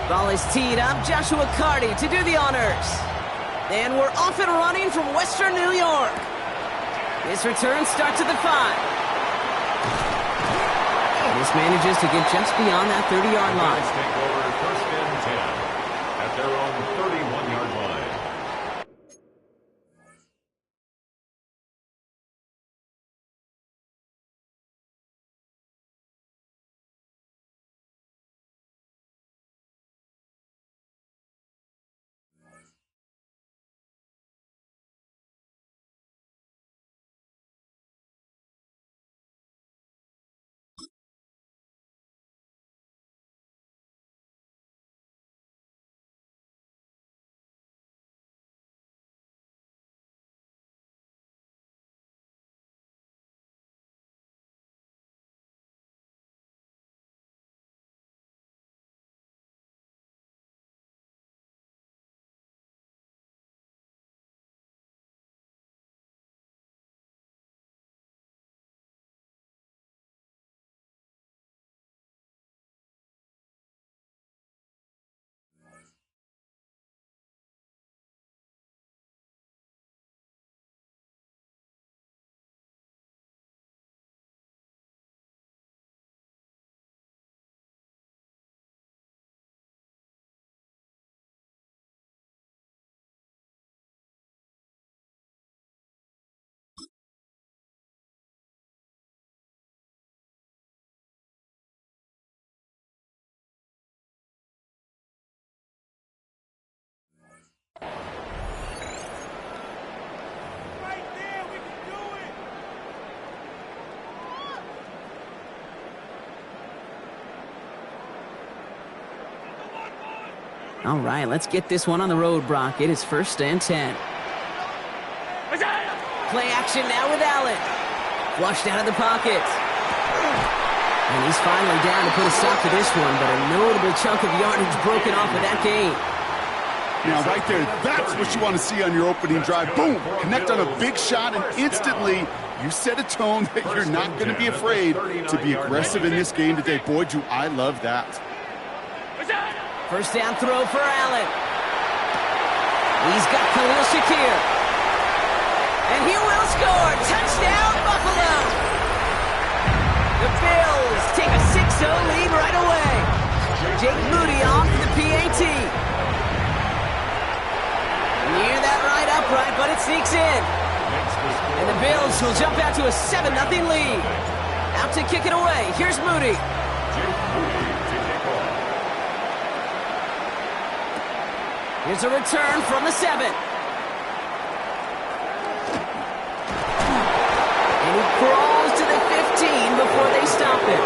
Ball is teed up. Joshua Carty to do the honors. And we're off and running from Western New York. His return starts at the 5. This manages to get just beyond that 30-yard line. Take over first and 10 at their own 31-yard line. All right, let's get this one on the road, Brock. It is first and 10. Play action now with Allen. Flushed out of the pocket. And he's finally down to put a stop to this one, but a notable chunk of yardage broken off of that gain. Now, right there, that's what you want to see on your opening drive. Boom! Connect on a big shot, and instantly you set a tone that you're not going to be afraid to be aggressive in this game today. Boy, do I love that. First down throw for Allen. He's got Khalil Shakir. And he will score. Touchdown, Buffalo. The Bills take a 6-0 lead right away. Jake Moody on for the PAT. Near that right upright, but it sneaks in. And the Bills will jump out to a 7-0 lead. Out to kick it away. Here's Moody. Here's a return from the 7. And he crawls to the 15 before they stop him.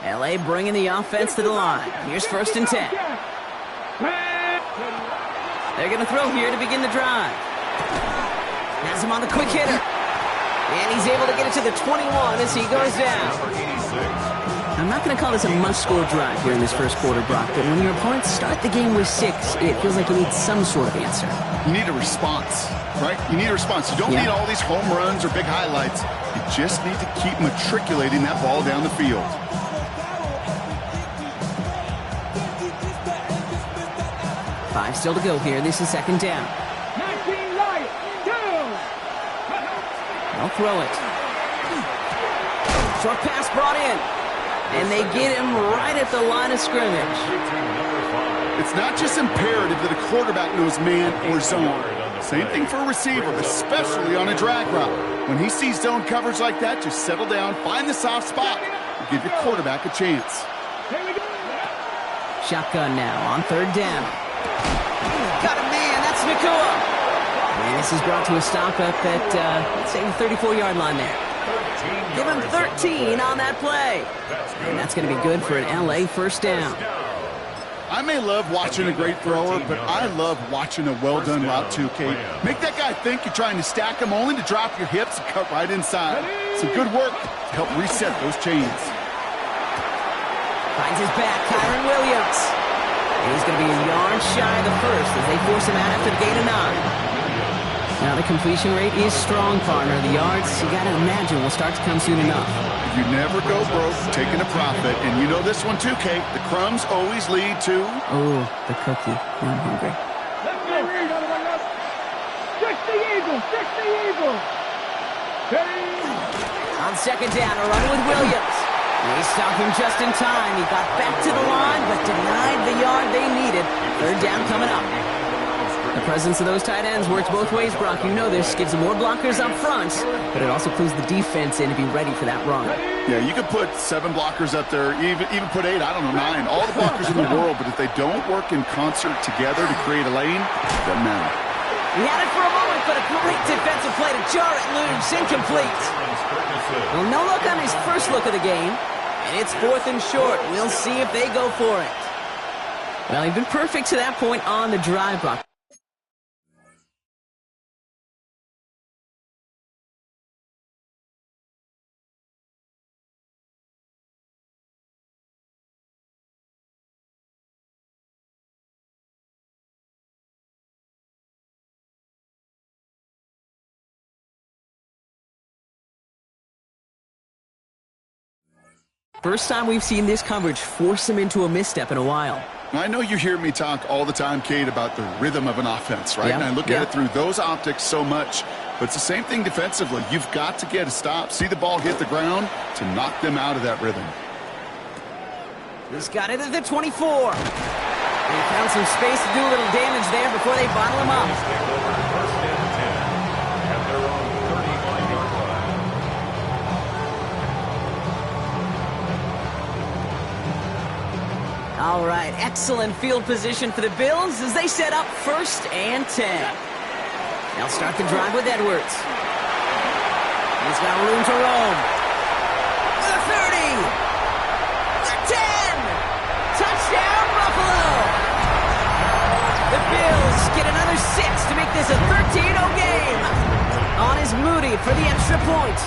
LA bringing the offense to the line. Here's first and 10. They're going to throw here to begin the drive. Has him on the quick hitter. And he's able to get it to the 21 as he goes down. I'm not going to call this a must-score drive here in this first quarter, Brock, but when your opponents start the game with 6, it feels like you need some sort of answer. You need a response, right? You need a response. You don't need all these home runs or big highlights. You just need to keep matriculating that ball down the field. 5 still to go here. This is second down. They'll throw it. Short pass brought in. And they get him right at the line of scrimmage. It's not just imperative that a quarterback knows man or zone. Same thing for a receiver, especially on a drag route. When he sees zone coverage like that, just settle down, find the soft spot, and give your quarterback a chance. Shotgun now on third down. Got a man, that's Nakua. And this is brought to a stop up at, let's say, the 34-yard line there. Give him 13 on that play. And that's going to be good for an LA first down. I may love watching a great thrower, but I love watching a well-done route too, Kate. Make that guy think you're trying to stack him only to drop your hips and cut right inside. Some good work to help reset those chains. Finds his back, Kyren Williams. And he's going to be a yard shy of the first as they force him out after the gain of 9. Now the completion rate is strong, partner. The yards, you got to imagine, will start to come soon enough. You never go broke taking a profit, and you know this one too, Kate. The crumbs always lead to... Oh, the cookie. Now I'm hungry. Fix the Eagle! Fix the Eagle! On second down, a run with Williams. They stopped him just in time. He got back to the line, but denied the yard they needed. Third down coming up. The presence of those tight ends works both ways, Brock. You know this. Gives them more blockers up front, but it also clues the defense in to be ready for that run. Yeah, you could put 7 blockers up there, even put 8, I don't know, 9. All the blockers in the world, but if they don't work in concert together to create a lane, it doesn't matter. He had it for a moment, but a great defensive play to jar it loose. Incomplete. Well, no look on his first look of the game, and it's 4th and short. We'll see if they go for it. Well, he'd been perfect to that point on the drive, Brock. First time we've seen this coverage force him into a misstep in a while. I know you hear me talk all the time, Kate, about the rhythm of an offense, right? And I look at it through those optics so much. But it's the same thing defensively. You've got to get a stop, see the ball hit the ground to knock them out of that rhythm. He's got it at the 24. He found some space to do a little damage there before they bottle him up. First and 10 at their own 35-yard line. All right, excellent field position for the Bills as they set up 1st and 10. They'll start the drive with Edwards. He's got room to roam. The 30. The 10. Touchdown, Buffalo. The Bills get another 6 to make this a 13-0 game. On is Moody for the extra point.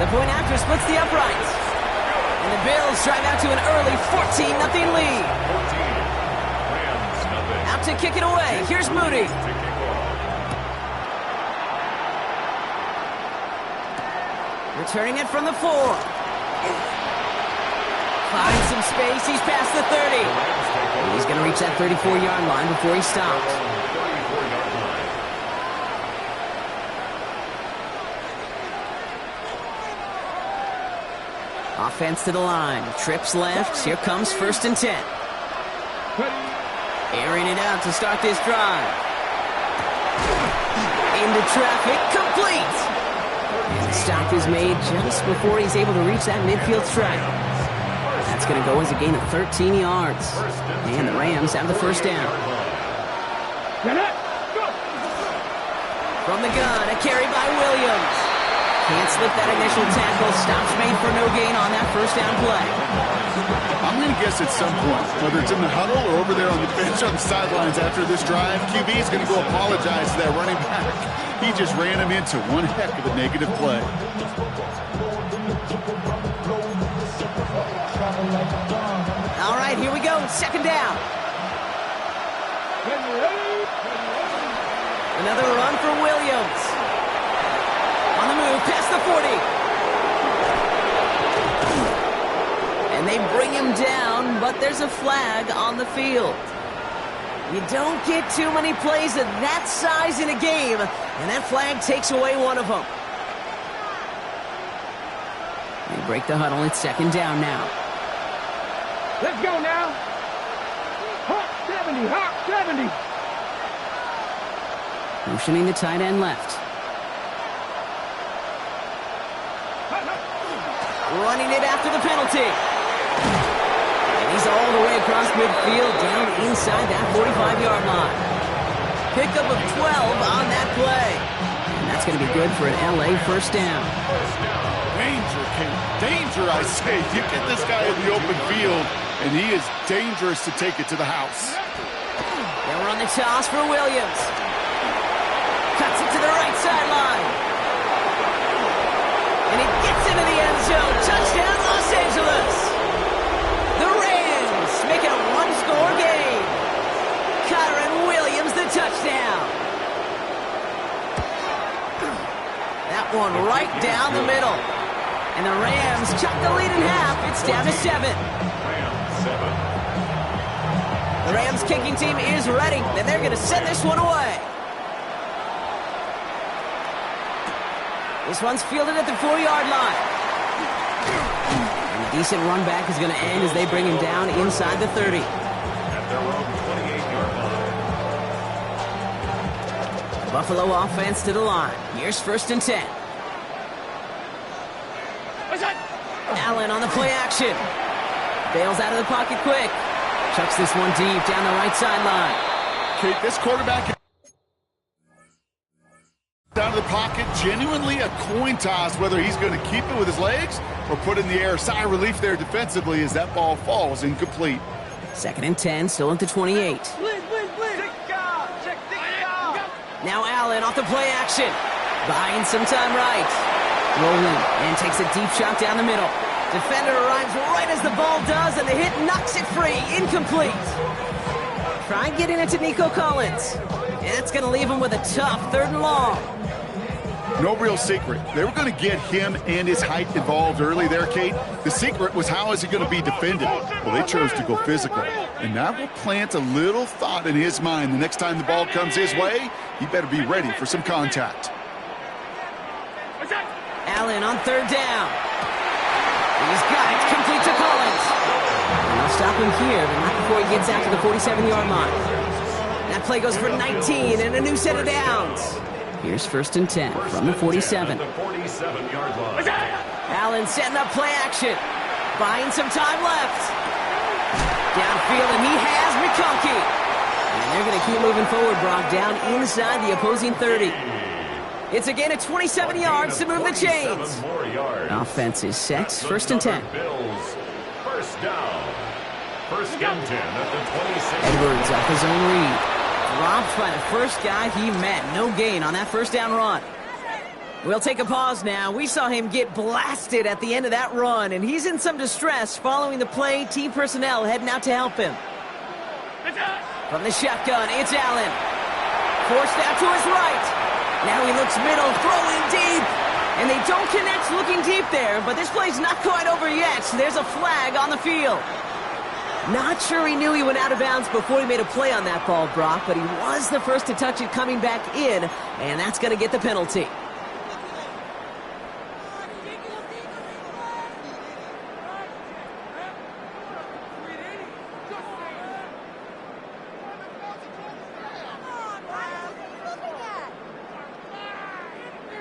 The point after splits the uprights. And the Bills drive out to an early 14-0 lead. Out to kick it away. Here's Moody. Returning it from the 4. Finds some space. He's past the 30. He's going to reach that 34-yard line before he stops. Offense to the line. Trips left. Here comes 1st and 10. Airing it out to start this drive. Into traffic. Complete. And the stop is made just before he's able to reach that midfield stripe. That's going to go as a gain of 13 yards. And the Rams have the first down. From the gun, a carry by Williams. Can't slip that initial tackle. Stops made for no gain on that first down play. I'm going to guess at some point, whether it's in the huddle or over there on the bench on the sidelines after this drive, QB is going to go apologize to that running back. He just ran him into one heck of a negative play. All right, here we go. 2nd down. Another run for Williams. On the move, past the 40. And they bring him down, but there's a flag on the field. You don't get too many plays of that size in a game, and that flag takes away one of them. They break the huddle. It's 2nd down now. Let's go now. Hawk 70, Hawk 70. Motioning the tight end left. Running it after the penalty. And he's all the way across midfield, down inside that 45-yard line. Pickup of 12 on that play. And that's going to be good for an LA first down. Danger, Kate. Danger, I say. You get this guy in the open field, and he is dangerous to take it to the house. Now we're on the toss for Williams. Cuts it to the right sideline. And he gets into the end zone. Touchdown, Los Angeles. The Rams make it a one-score game. Kyren Williams, the touchdown. That one right down the middle. And the Rams cut the lead in half. It's down to 7. The Rams kicking team is ready, and they're going to send this one away. This one's fielded at the 4-yard line. And a decent run back is going to end as they bring him down inside the 30. At their own 28-yard line. Buffalo offense to the line. Here's 1st and 10. Allen on the play action. Bails out of the pocket quick. Chucks this one deep down the right sideline. Kate, this quarterback down to the pocket, genuinely a coin toss whether he's going to keep it with his legs or put it in the air. Sigh of relief there defensively as that ball falls incomplete. 2nd and 10, still at the 28. Now Allen off the play action. Buying some time right. Rolling and takes a deep shot down the middle. Defender arrives right as the ball does, and the hit knocks it free. Incomplete. Try getting it to Nico Collins. And it's going to leave him with a tough 3rd and long. No real secret. They were going to get him and his height involved early there, Kate. The secret was how is he going to be defended? Well, they chose to go physical. And that will plant a little thought in his mind. The next time the ball comes his way, he better be ready for some contact. Allen on 3rd down. He's got it, complete to Collins. And they'll stop him here, but not before he gets out to the 47-yard line. That play goes for 19 and a new set of downs. Here's 1st and 10 from the 47. The 47-yard line. Allen setting up play action. Buying some time left. Downfield, and he has McConkey. And they're going to keep moving forward, Brock, down inside the opposing 30. It's a gain of 27 yards to move the chains. Offense is set. 1st and 10. Bills, 1st down. 1st and 10 at the 26. Edwards off his own read. Dropped by the first guy he met. No gain on that 1st down run. We'll take a pause now. We saw him get blasted at the end of that run, and he's in some distress following the play. Team personnel heading out to help him. From the shotgun, it's Allen. Forced out to his right. Now he looks middle, throwing deep. And they don't connect looking deep there, but this play's not quite over yet. There's a flag on the field. Not sure he knew he went out of bounds before he made a play on that ball, Brock, but he was the first to touch it coming back in, and that's going to get the penalty.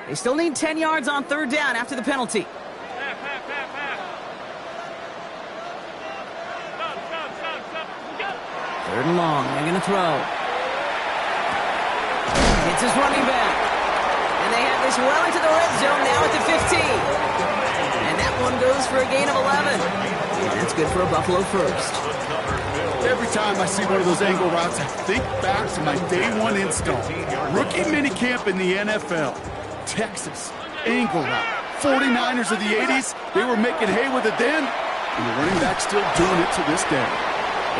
They still need 10 yards on 3rd down after the penalty. 3rd and long. They're going to throw. It's his running back. And they have this well into the red zone now at the 15. And that one goes for a gain of 11. And that's good for a Buffalo 1st. Every time I see one of those angle routes, I think back to my day 1 install. Rookie minicamp in the NFL. Texas, angle route. 49ers of the 80s, they were making hay with it then, and the running back's still doing it to this day.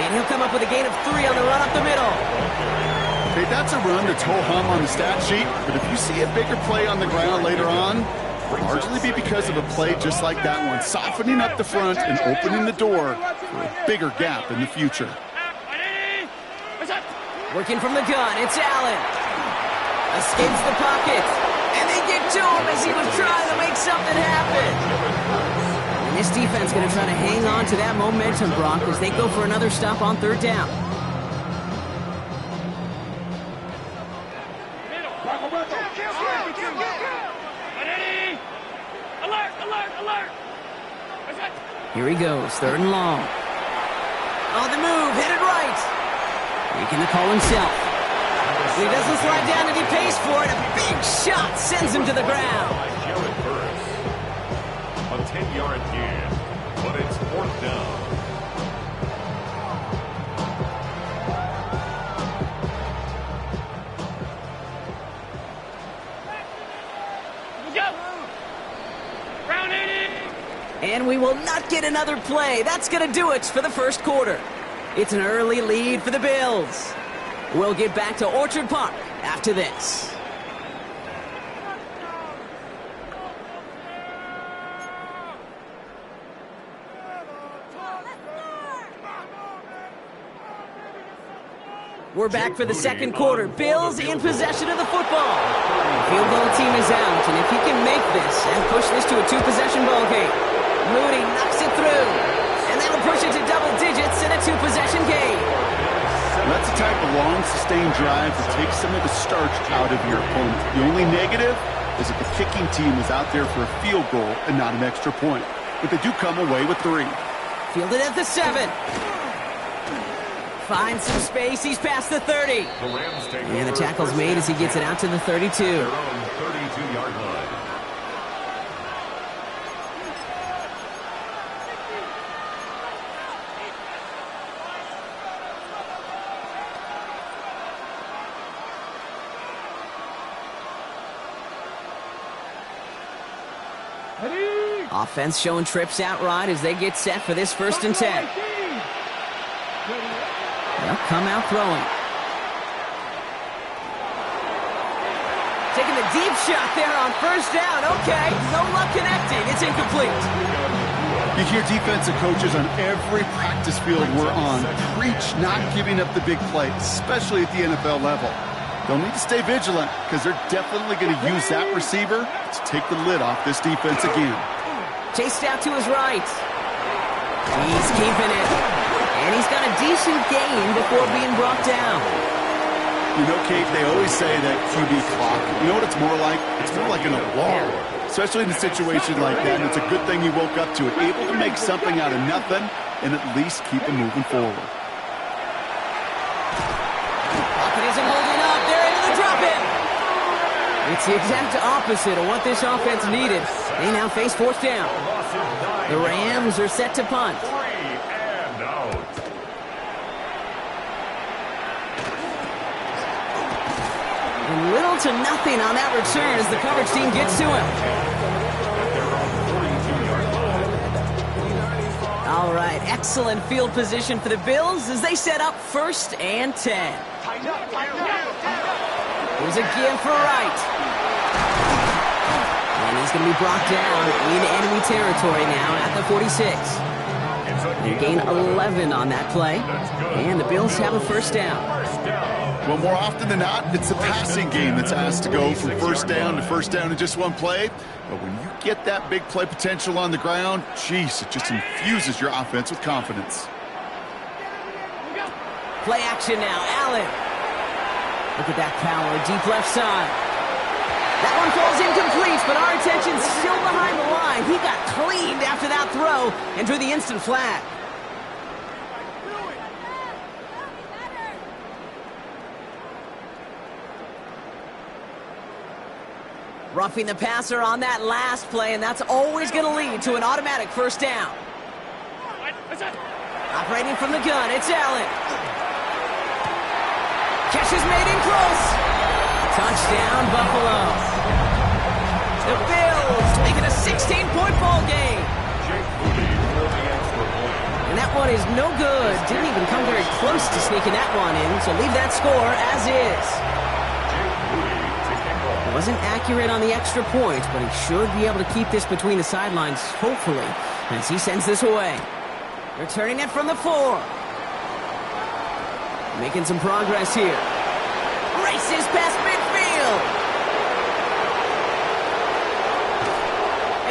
And he'll come up with a gain of 3 on the run up the middle. Okay, that's a run that's ho-hum on the stat sheet, but if you see a bigger play on the ground later on, it'll largely be because of a play just like that one, softening up the front and opening the door for a bigger gap in the future. Working from the gun, it's Allen. Escapes the pocket. And they get to him as he was trying to make something happen. And this defense going to try to hang on to that momentum, Brock, as they go for another stop on 3rd down. Here he goes, 3rd and long. On the move, headed right. Making the call himself. He doesn't slide down and he pays for it. A big shot sends him to the ground. yards gain, but it's 4th down. And we will not get another play. That's going to do it for the first quarter. It's an early lead for the Bills. We'll get back to Orchard Park after this. We're back for the second quarter. Bills in possession of the football. Field goal team is out, and if he can make this and push this to a two-possession ball game, Moody knocks it through, and that'll push it to double digits in a two-possession game. That's the type of long, sustained drive that takes some of the starch out of your opponent. The only negative is that the kicking team is out there for a field goal and not an extra point. But they do come away with 3. Fielded at the 7. Finds some space. He's past the 30. And the tackle's made as he gets it out to the 32. Their own 32-yard line. Offense showing trips out right as they get set for this 1st and 10. They'll come out throwing. Taking the deep shot there on 1st down. Okay, no luck connecting. It's incomplete. You hear defensive coaches on every practice field we're on preach not giving up the big play, especially at the NFL level. They'll need to stay vigilant because they're definitely going to use that receiver to take the lid off this defense again. Chased out to his right. He's keeping it. And he's got a decent gain before being brought down. You know, Kate, they always say that QB clock. You know what it's more like? It's more like an alarm, especially in a situation like that. And it's a good thing you woke up to it, able to make something out of nothing and at least keep them moving forward. Pocket isn't holding up. They're into the drop-in. It's the exact opposite of what this offense needed. They now face 4th down. The Rams are set to punt. And little to nothing on that return as the coverage team gets to him. All right, excellent field position for the Bills as they set up 1st and 10. Here's a give for Wright. And he's going to be brought down in enemy territory now at the 46. They gain 11 on that play, and the Bills have a 1st down. Well, more often than not, it's the passing game that's asked to go from 1st down to 1st down in just one play. But when you get that big play potential on the ground, geez, it just infuses your offense with confidence. Play action now, Allen. Look at that power, deep left side. That one falls incomplete, but our attention's still behind the line. He got cleaned after that throw and drew the instant flag. Roughing the passer on that last play, and that's always going to lead to an automatic 1st down. Operating from the gun, it's Allen. Catch is made in close. Touchdown, Buffalo. The Bills making a 16-point ball game. And that one is no good. Didn't even come very close to sneaking that one in, so leave that score as is. Wasn't accurate on the extra point, but he should be able to keep this between the sidelines, hopefully, as he sends this away. Returning it from the 4. Making some progress here. Races past midfield.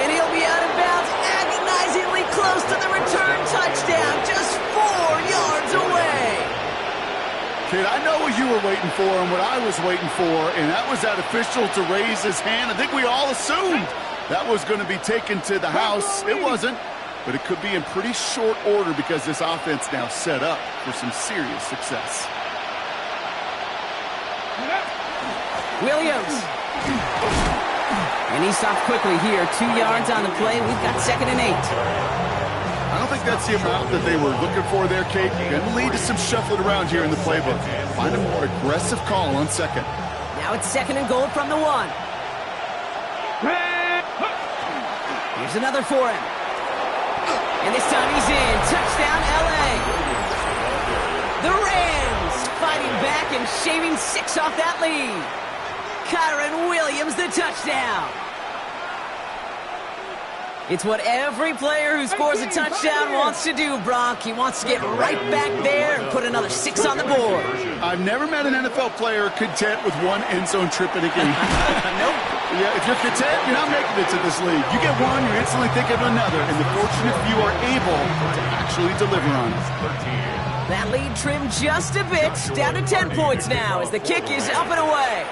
And he'll be out of bounds, agonizingly close to the return touchdown, just 4 yards away. Kid, I know what you were waiting for and what I was waiting for, and that was that official to raise his hand. I think we all assumed that was going to be taken to the house. It wasn't, but it could be in pretty short order because this offense now set up for some serious success. Williams. And he stops quickly here. 2 yards on the play. We've got 2nd and 8. I don't think that's the amount that they were looking for there, Kate. Going to lead to some shuffling around here in the playbook. Find a more aggressive call on 2nd. Now it's 2nd and goal from the 1. Here's another for him. And this time he's in. Touchdown, L.A. The Rams fighting back and shaving 6 off that lead. Kyren Williams, the touchdown. It's what every player who scores a touchdown wants to do, Brock. He wants to get right back there and put another 6 on the board. I've never met an NFL player content with one end zone trip in a game. Nope. Yeah, if you're content, you're not making it to this league. You get one, you instantly think of another, and the fortunate few are able to actually deliver on it. That lead trimmed just a bit, down to 10 points now as the kick is up and away.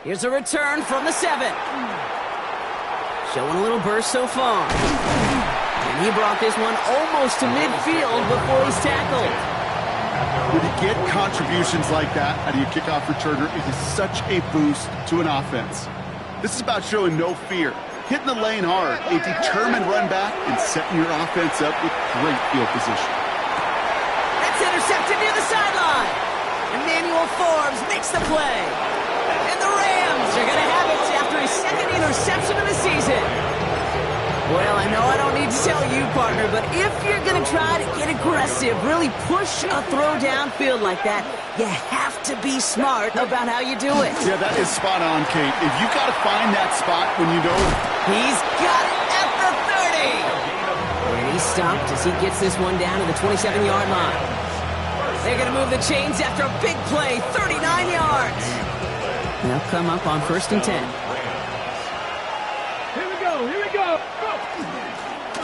Here's a return from the 7. Showing a little burst so far. And he brought this one almost to midfield before he's tackled. When you get contributions like that out of your kickoff returner, it is such a boost to an offense. This is about showing no fear, hitting the lane hard, a determined run back, and setting your offense up with great field position. That's intercepted near the sideline. Emmanuel Forbes makes the play. And the Rams are going to have it after his 2nd interception of the season. Well, I know I don't need to tell you, partner, but if you're going to try to get aggressive, really push a throw downfield like that, you have to be smart about how you do it. Yeah, that is spot on, Kate. If you've got to find that spot when you know he's got it at the 30. And he's stopped as he gets this one down to the 27-yard line. They're going to move the chains after a big play, 39 yards. They'll come up on 1st and 10. Here we go, here we go.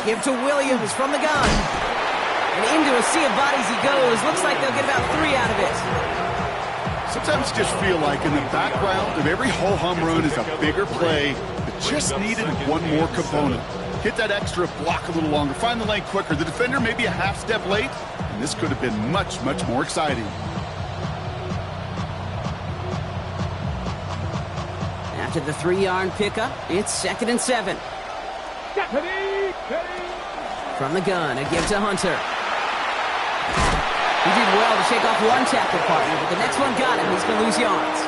Give to Williams from the gun. And into a sea of bodies he goes. Looks like they'll get about 3 out of it. sometimes you just feel like in the background of every ho-hum run is a bigger play that just needed one more component. Hit that extra block a little longer, find the lane quicker. The defender may be a half step late, and this could have been much, much more exciting. After the 3-yard pickup, it's 2nd and 7. From the gun, a give to Hunter. He did well to shake off one tackle partner, but the next one got him. He's going to lose yards.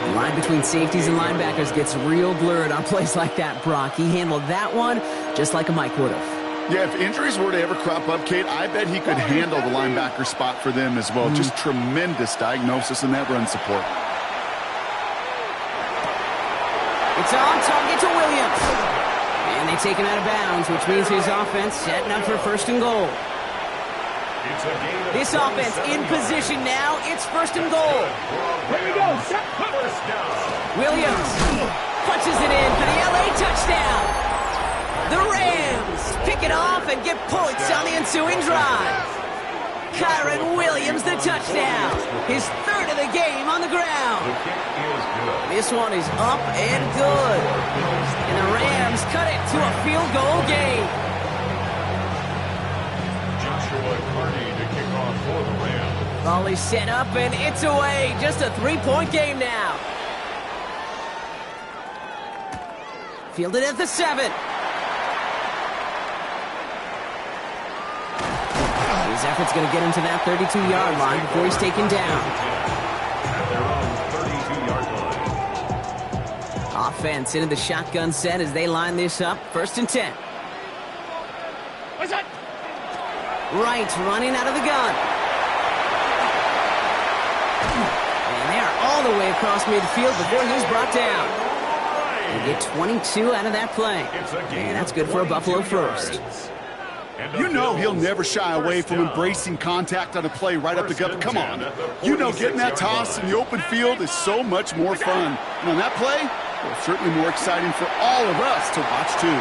The line between safeties and linebackers gets real blurred on plays like that, Brock. He handled that one just like a Mike would have. Yeah, if injuries were to ever crop up, Kate, I bet he could handle the linebacker spot for them as well. Just tremendous diagnosis in that run support. It's on target to Williams. And they take him out of bounds, which means his offense setting up for 1st and goal. This offense in position now. It's 1st and goal. Here we go. Williams punches it in for the LA touchdown. The Rams pick it off and get points on the ensuing drive. Kyren Williams the touchdown. His 3rd of the game on the ground. This one is up and good. And the Rams cut it to a field goal game. Joshua Carney to kick off for the Rams. Ball is set up and it's away. Just a 3-point game now. Fielded at the 7. His effort's going to get him to that 32-yard line before he's taken down. At their own 32-yard line. Offense into the shotgun set as they line this up. 1st and 10. What's that? Wright running out of the gun. And they are all the way across midfield before he's brought down. They get 22 out of that play. And that's good for a Buffalo first. You know he'll never shy away from embracing contact on a play right up the gut. Come on. You know getting that toss in the open field is so much more fun. And on that play, well, certainly more exciting for all of us to watch too.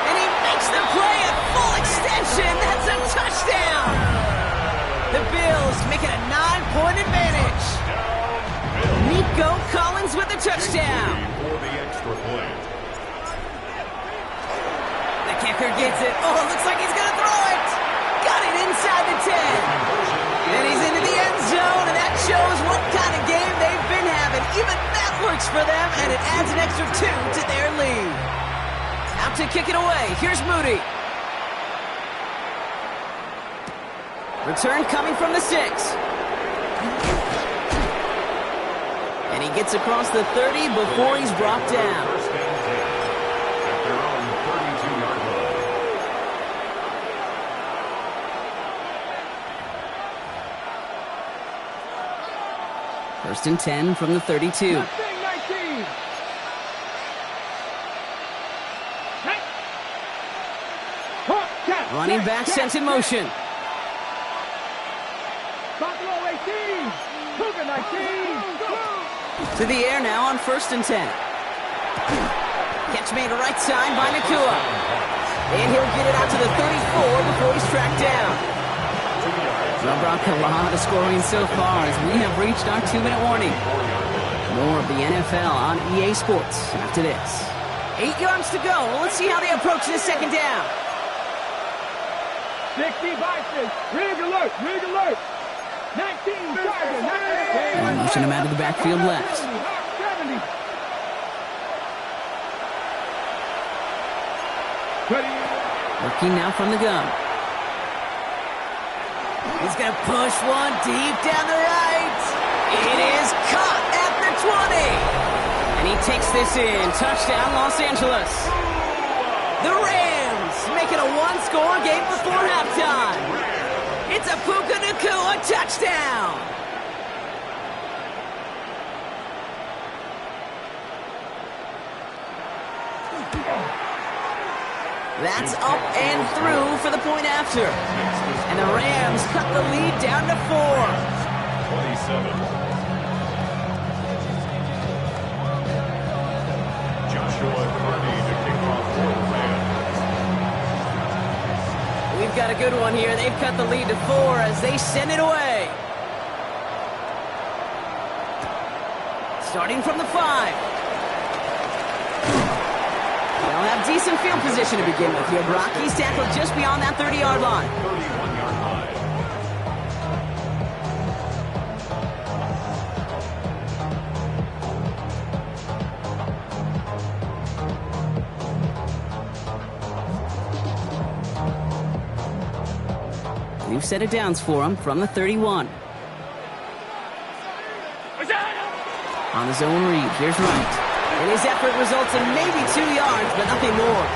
And he makes the play at full extension. That's a touchdown. The Bills make it a 9-point advantage. Nico Collins with the touchdown. For the extra point. The kicker gets it. Oh, it looks like he's going to throw it. Got it inside the 10. And he's into the end zone, and that shows what kind of game they've been having. to kick it away. Here's Moody. Return coming from the 6. And he gets across the 30 before he's brought down. First and 10 at their own 32-yard line. First and 10 from the 32. 19. Running back sent in motion. Buffalo 18. Cougar 19. To the air now on first and 10. Catch made right side by Nacua. And he'll get it out to the 34 before he's tracked down. Well, Brock, a lot of scoring so far as we have reached our 2-minute warning. More of the NFL on EA Sports after this. 8 yards to go. Well, let's see how they approach this second down. 60 Vikings. Rig alert. 19 Chargers. And motion him out of the backfield left. 70. Working now from the gun. He's going to push one deep down the right. It is caught at the 20. And he takes this in. Touchdown, Los Angeles. The Rams make it a one-score game before halftime. It's a Puka Nacua touchdown. That's up and through for the point after. And the Rams cut the lead down to 4. 27. Joshua Carney to kick off for the Rams. We've got a good one here. They've cut the lead to 4 as they send it away. Starting from the 5. They'll have decent field position to begin with here. Brock, he's tackled just beyond that 30-yard line. 31-yard line. We've set it downs for him from the 31. On the zone read, here's Wright. And his effort results in maybe 2 yards, but nothing more.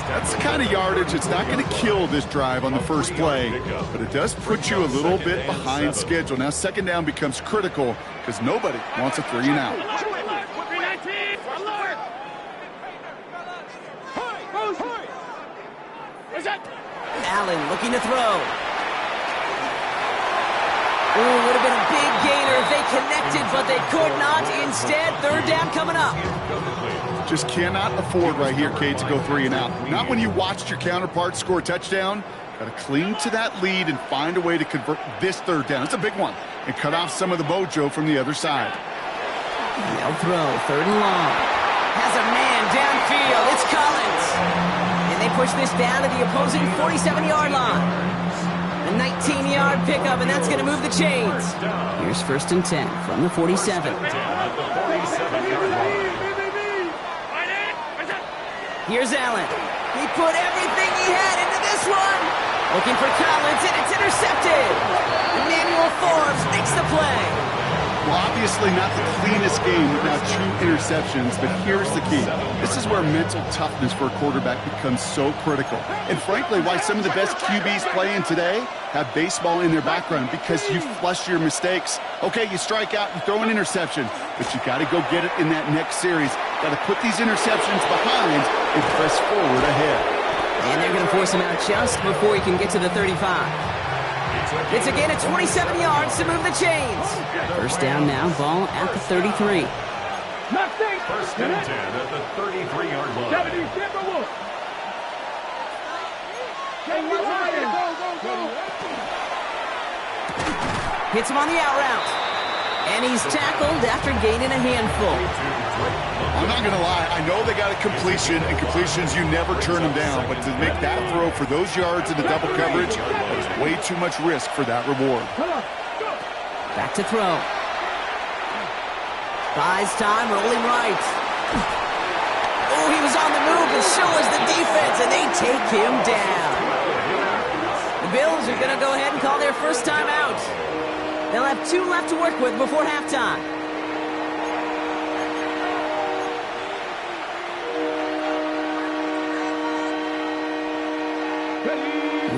That's the kind of yardage that's not going to kill this drive on the first play, but it does put you a little bit behind schedule. Now second down becomes critical because nobody wants a 3-and-out. Allen looking to throw. Ooh, would have been a big gainer if they connected, but they could not. Instead, third down coming up. Just cannot afford right here, Kate, to go 3-and-out. Not when you watched your counterpart score a touchdown. Got to cling to that lead and find a way to convert this third down. It's a big one. And cut off some of the mojo from the other side. They'll throw, third and long. Has a man downfield. It's Collins. And they push this down to the opposing 47-yard line. A 19-yard pickup, and that's going to move the chains. Here's first and 10 from the 47. Here's Allen. He put everything he had into this one. Looking for Collins, and it's intercepted. Emmanuel Forbes makes the play. Well, obviously not the cleanest game without 2 interceptions, but here's the key. This is where mental toughness for a quarterback becomes so critical. And frankly, why some of the best QBs playing today have baseball in their background, because you flush your mistakes. Okay, you strike out, you throw an interception, but you got to go get it in that next series. Got to put these interceptions behind and press forward ahead. And they're going to force him out just before he can get to the 35. It's again at 27 yards to move the chains. First down now, ball at the 33. First and 10 at the 33-yard line. Hits him on the out route. And he's tackled after gaining a handful. I'm not going to lie. I know they got a completion, and completions, you never turn them down. But to make that throw for those yards in the double coverage, that's way too much risk for that reward. Back to throw. Buys time, rolling right. Oh, he was on the move, and so is the defense, and they take him down. The Bills are going to go ahead and call their first time out. They'll have 2 left to work with before halftime.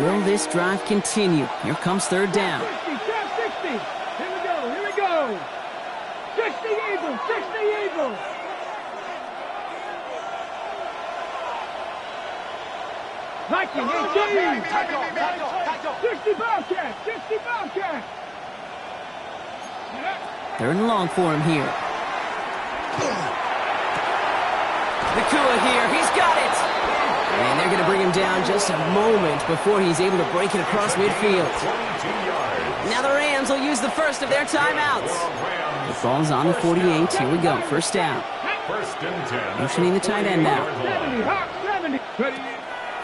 Will this drive continue? Here comes third down. 60. Here we go. 60 Eagles. Viking 18. 60 Bobcats. Third and long for him here. Nakua here. He's got it. And they're going to bring him down just a moment before he's able to break it across midfield. Now the Rams will use the first of their timeouts. The ball's on the 48. Here we go. First down. Motioning the tight end now.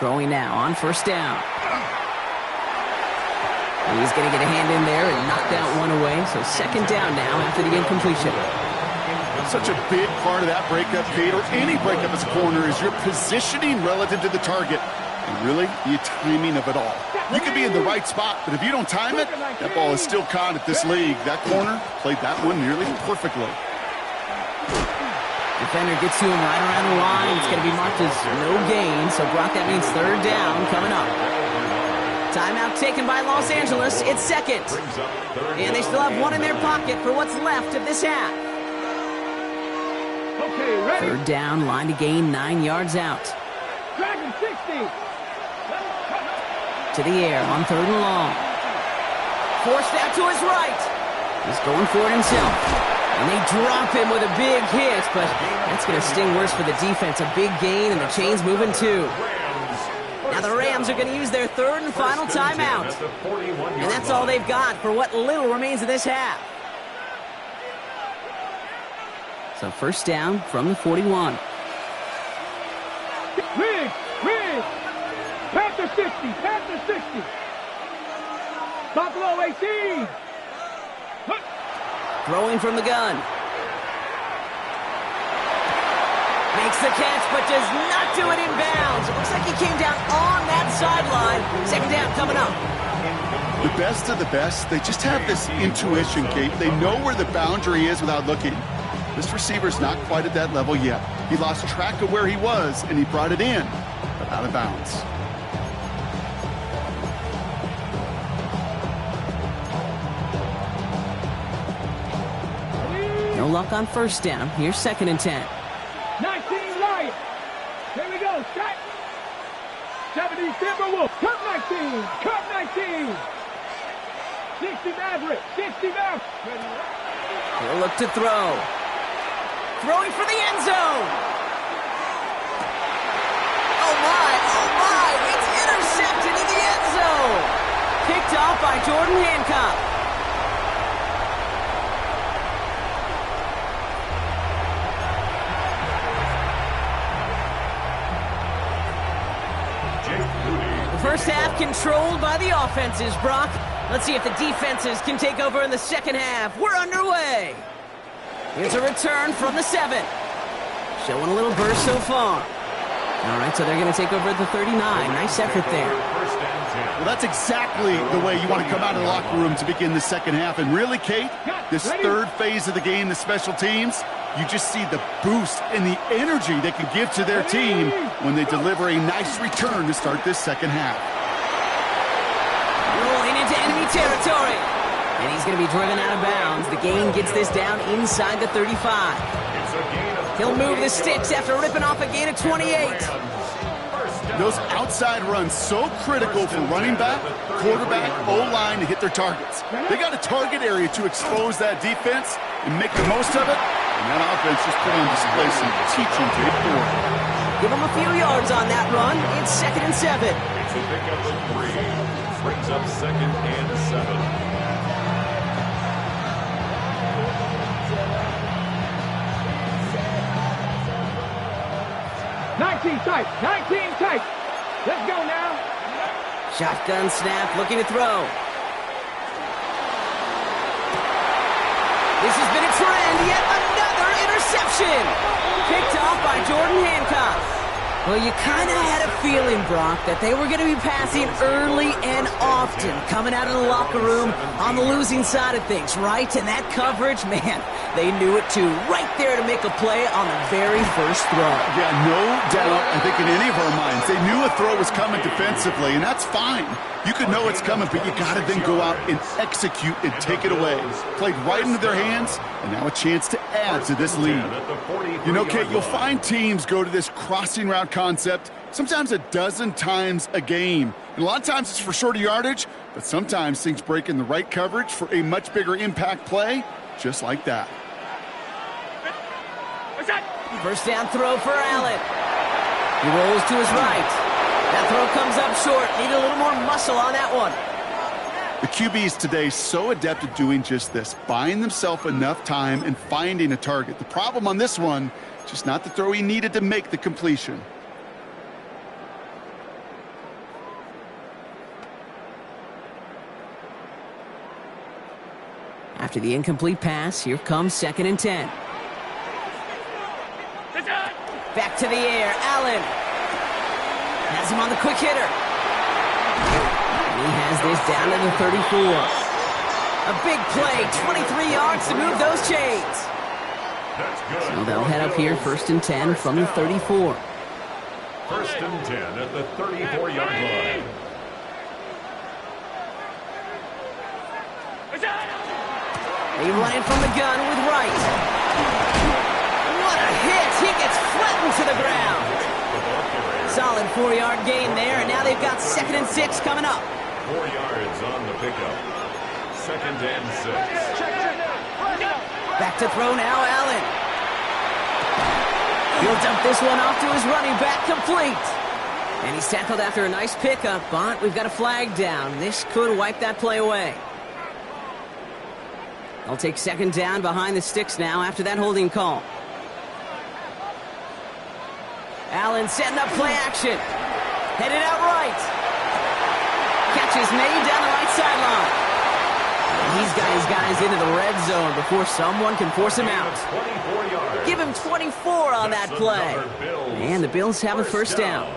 Throwing now on first down. He's going to get a hand in there and knock that one away. So second down now after the incompletion. Such a big part of that breakup, Kate, or any breakup as a corner, is your positioning relative to the target. And really, the timing of it all. You could be in the right spot, but if you don't time it, that ball is still caught at this league. That corner played that one nearly perfectly. Defender gets to him right around the line. It's going to be marked as no gain. So, Brock, that means third down coming up. Timeout taken by Los Angeles. It's second. And they still have one in their pocket for what's left of this half. Okay, ready. Third down, line to gain 9 yards out. Dragon 60. To the air on third and long. Forced out to his right. He's going for it himself. And they drop him with a big hit, but that's going to sting worse for the defense. A big gain, and the chain's moving too. Now the Rams are going to use their third and final timeout. And that's all they've got for what little remains of this half. So first down from the 41. Rig. Panther 60. Buffalo 18. Throwing from the gun. Makes the catch, but does not do it in bounds. It looks like he came down on that sideline. Second down coming up. The best of the best, they just have this intuition, Kate. They know where the boundary is without looking. This receiver's not quite at that level yet. He lost track of where he was, and he brought it in, but out of bounds. No luck on first down. Here's second and 10. 19 Lions. Here we go. Strike. 70 Timberwolves. Cut 19. 60 Maverick. He'll look to throw. Throwing for the end zone. Oh my. It's intercepted in the end zone. Picked off by Jordan Hancock. The first half controlled by the offenses, Brock. Let's see if the defenses can take over in the second half. We're underway. Here's a return from the 7. Showing a little burst so far. All right, so they're going to take over at the 39. Nice effort there. Well, that's exactly the way you want to come out of the locker room to begin the second half. And really, Kate, this third phase of the game, the special teams, you just see the boost and the energy they can give to their team when they deliver a nice return to start this second half. Rolling into enemy territory. And he's going to be driven out of bounds. The gain gets this down inside the 35. He'll move the sticks after ripping off a gain of 28. Those outside runs so critical for running back, quarterback, O-line to hit their targets. They got a target area to expose that defense and make the most of it. And that offense just put on display some teaching to ignore. Give him a few yards on that run. It's 2nd and 7. It's a pickup of 3. Brings up 2nd and 7. 19 tight. Let's go now. Shotgun snap, looking to throw. This has been a trend. Yet another interception. Picked off by Jordan Hancock. Well, you kind of had a feeling, Brock, that they were going to be passing early and often, coming out of the locker room on the losing side of things, right? And that coverage, man, they knew it too. Right there to make a play on the very first throw. Yeah, no doubt, I think in any of our minds, they knew a throw was coming defensively, and that's fine. You could know it's coming, but you got to then go out and execute and take it away. Played right into their hands, and now a chance to add to this lead. You know, Kate, you'll find teams go to this crossing route concept sometimes a dozen times a game. And a lot of times it's for shorter yardage, but sometimes things break in the right coverage for a much bigger impact play, just like that. First down throw for Allen. He rolls to his right. That throw comes up short. Need a little more muscle on that one. The QBs today so adept at doing just this, buying themselves enough time and finding a target. The problem on this one, just not the throw he needed to make the completion. After the incomplete pass, here comes 2nd and 10. Back to the air, Allen. Has him on the quick hitter. And he has this down to the 34. A big play, 23 yards to move those chains. So they'll head up here, 1st and 10 from the 34. 1st and 10 at the 34-yard line. They run it from the gun with Wright. What a hit! He gets flattened to the ground. Solid 4-yard gain there, and now they've got 2nd and 6 coming up. 4 yards on the pickup. 2nd and 6. Back to throw now, Allen. He'll dump this one off to his running back, complete. And he's tackled after a nice pickup, but we've got a flag down. This could wipe that play away. They'll take 2nd down behind the sticks now after that holding call. Allen setting up play action. Headed out right. Catch is made down the right sideline. And he's got his guys into the red zone before someone can force him out. Give him 24 on that play. And the Bills have a 1st down.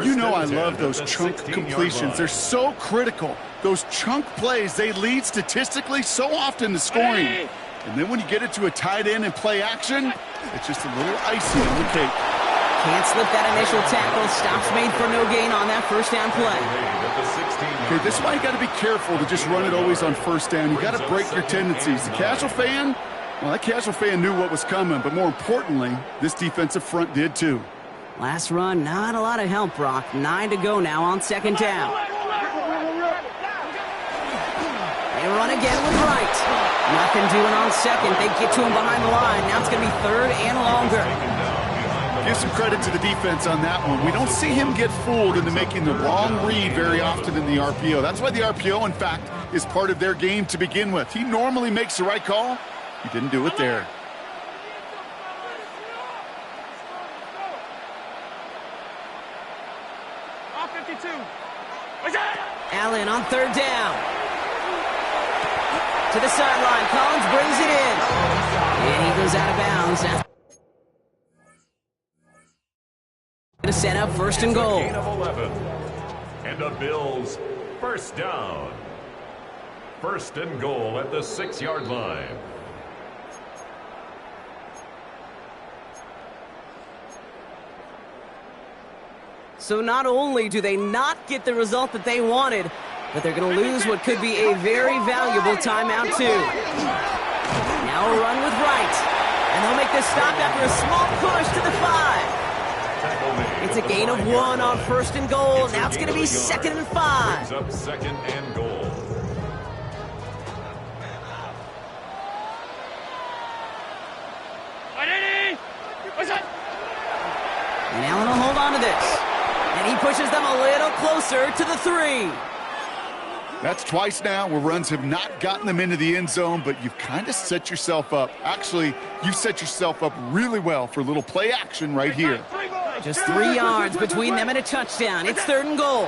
You know I love those chunk completions. They're so critical. Those chunk plays, they lead statistically so often to scoring. And then when you get it to a tight end and play action, it's just a little icing on the cake. Can't slip that initial tackle. Stops made for no gain on that 1st down play. Okay, this is why you got to be careful to just run it always on 1st down. You got to break your tendencies. The casual fan, well, that casual fan knew what was coming, but more importantly, this defensive front did too. Last run, not a lot of help, Brock. 9 to go now on 2nd down. They run again with Wright. Nothing doing on 2nd. They get to him behind the line. Now it's going to be 3rd and longer. Give some credit to the defense on that one. We don't see him get fooled into making the wrong read very often in the RPO. That's why the RPO, in fact, is part of their game to begin with. He normally makes the right call. He didn't do it there. Allen on 3rd down. To the sideline. Collins brings it in. And he goes out of bounds. Going to set up 1st and goal. Gain of 11. And the Bills 1st down. 1st and goal at the 6-yard line. So not only do they not get the result that they wanted, but they're going to lose what could be a very valuable timeout too. Now a run with Wright. And they'll make this stop after a small push to the 5. It's a gain of 1 on 1st and goal. Now it's going to be 2nd and 5. Brings up 2nd and goal. And Allen will hold on to this. And he pushes them a little closer to the 3. That's twice now where runs have not gotten them into the end zone, but you've kind of set yourself up. Actually, you've set yourself up really well for a little play action right here. Just 3 yards between them and a touchdown. It's 3rd and goal.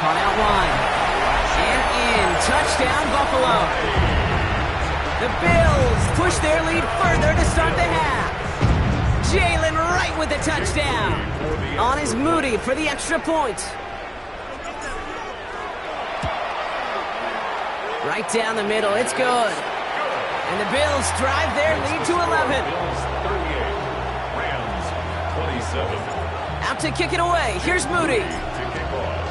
Caught out wide. And in. Touchdown, Buffalo. The Bills push their lead further to start the half. Jalen right with the touchdown. On is Moody for the extra point. Right down the middle, it's good. And the Bills drive their lead to 11. Bills 38, Rams 27. Out to kick it away, here's Moody. To kick off.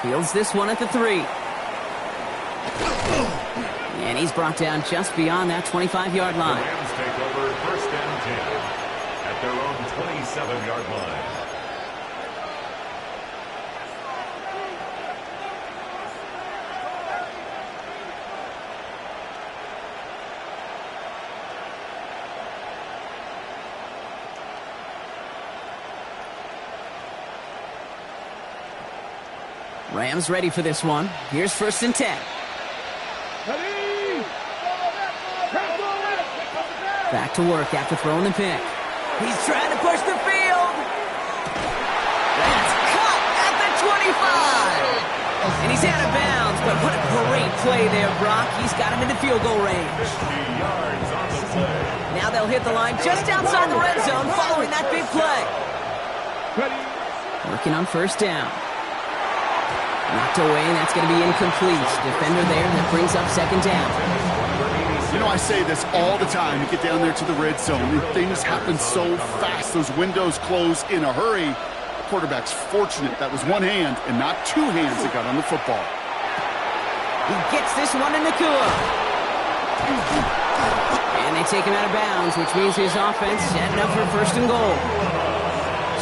Fields this one at the 3. And he's brought down just beyond that 25-yard line. The Rams take over first and 10 at their own 27-yard line. Rams ready for this one. Here's first and 10. Back to work after throwing the pick. He's trying to push the field. That's cut at the 25. And he's out of bounds, but what a great play there, Brock. He's got him into field goal range. 50 yards on the play. Now they'll hit the line just outside the red zone following that big play. Working on first down. Knocked away, and that's going to be incomplete. Defender there that brings up second down. You know, I say this all the time. You get down there to the red zone, and things happen so fast. Those windows close in a hurry. The quarterback's fortunate that was one hand and not two hands that got on the football. He gets this one to Nakua. And they take him out of bounds, which means his offense setting up for first and goal.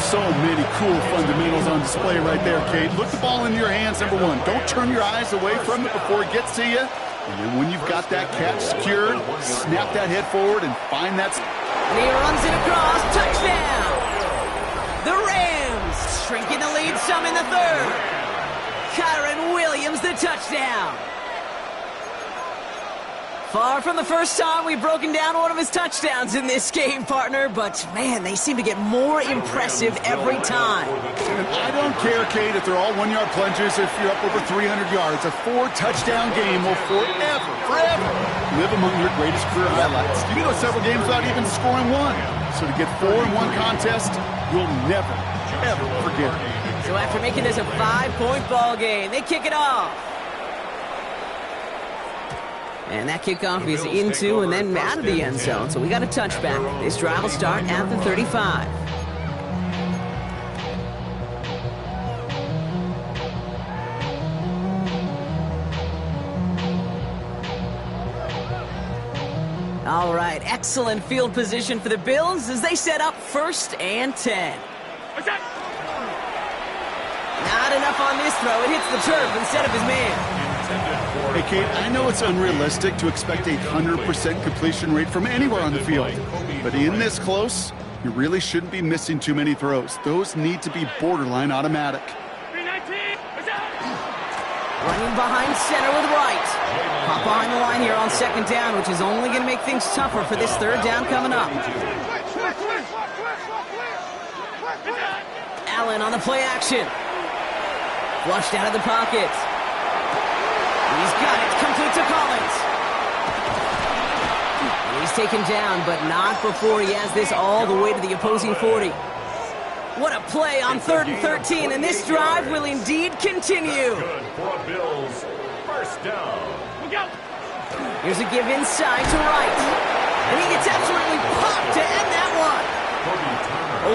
So many cool fundamentals on display right there, Kate. Look the ball into your hands, number one. Don't turn your eyes away from it before it gets to you. And then when you've got that catch secured, snap that head forward and find that. And he runs it across. Touchdown! The Rams shrinking the lead some in the third. Kyren Williams, the touchdown. Far from the first time we've broken down one of his touchdowns in this game, partner, but, man, they seem to get more impressive every time. And I don't care, Kate, if they're all one-yard plungers, if you're up over 300 yards. A 4-touchdown game will forever live among your greatest career highlights. You can go several games without even scoring one. So to get 4 in one contest, you'll never, ever forget it. So after making this a 5-point ball game, they kick it off. And that kickoff is into and then out of the end zone. So we got a touchback. This drive will start at the 35. All right, excellent field position for the Bills as they set up first and 10. Not enough on this throw. It hits the turf instead of his man. Hey, Kate, I know it's unrealistic to expect a 100% completion rate from anywhere on the field. But in this close, you really shouldn't be missing too many throws. Those need to be borderline automatic. Running behind center with Wright. Pop behind the line here on second down, which is only going to make things tougher for this third down coming up. Allen on the play action. Flushed out of the pocket. He's got it, complete to Collins. And he's taken down, but not before he has this all the way to the opposing 40. What a play on 3rd and 13, and this drive will indeed continue. Good for a Bills first down. Here's a give inside to Wright. And he gets absolutely popped to end that one.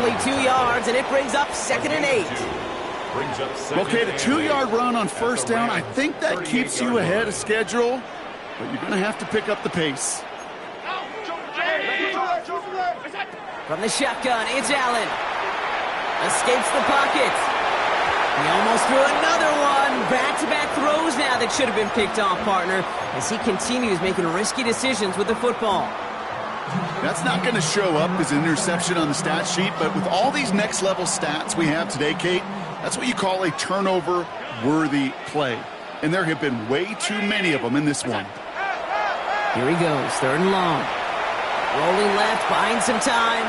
Only 2 yards, and it brings up 2nd and 8. Okay, the 2-yard run on first down, I think that keeps you ahead of schedule, but you're going to have to pick up the pace. From the shotgun, it's Allen. Escapes the pocket. He almost threw another one. Back-to-back throws now that should have been picked off, partner, as he continues making risky decisions with the football. That's not going to show up as an interception on the stat sheet, but with all these next-level stats we have today, Kate, that's what you call a turnover-worthy play. And there have been way too many of them in this one. Here he goes, 3rd and long. Rolling left, buying some time.